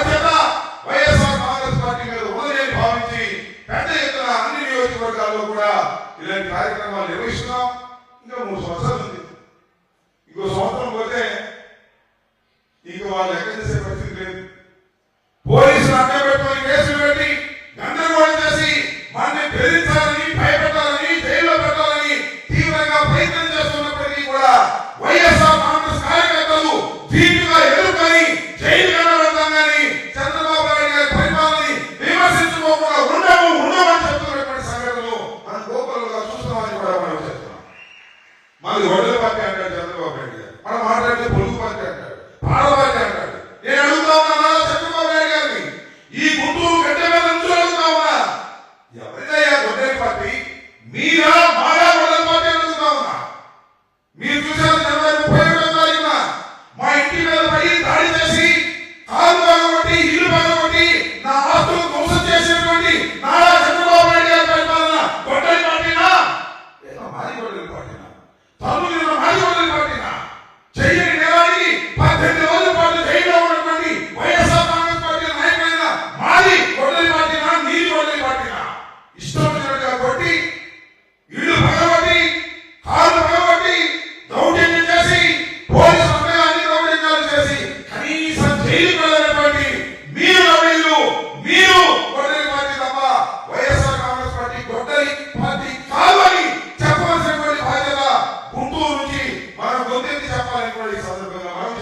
బాధ్యత వైఎస్ఆర్ కాంగ్రెస్ పార్టీ మీద ఉన్నదని భావించి పెద్ద ఎత్తున అన్ని నియోజకవర్గాల్లో కూడా ఇలాంటి కార్యక్రమాలు నిర్వహిస్తున్నాం. ఇంకా 3 సంవత్సరాలు ఉంది. ఇంకో సంవత్సరం పోతే ఇంక వాళ్ళు ఎక్కడ చేసే పరిస్థితి లేదు. పోలీసులు అడ్డం పెట్టుకుని కేసులు పెట్టి గందరగోళం చేసి మనల్ని బెదిరించాలని, భయపెట్టాలని, జైల్లో పెట్టాలని తీవ్రంగా ప్రయత్నం చేస్తున్నప్పటికీ కూడా వైఎస్ఆర్ కాంగ్రెస్ కార్యకర్తలు దీటుగా ఎదుర్కొని జైలు కనబడతానని చంద్రబాబు నాయుడు గారి పరిపాలనని విమర్శించుకోకుండా ఉండమని చెప్తున్నటువంటి సంఘటనలు మనం గోపాలుగా చూస్తామని కూడా మనం చెప్తున్నాం. మనది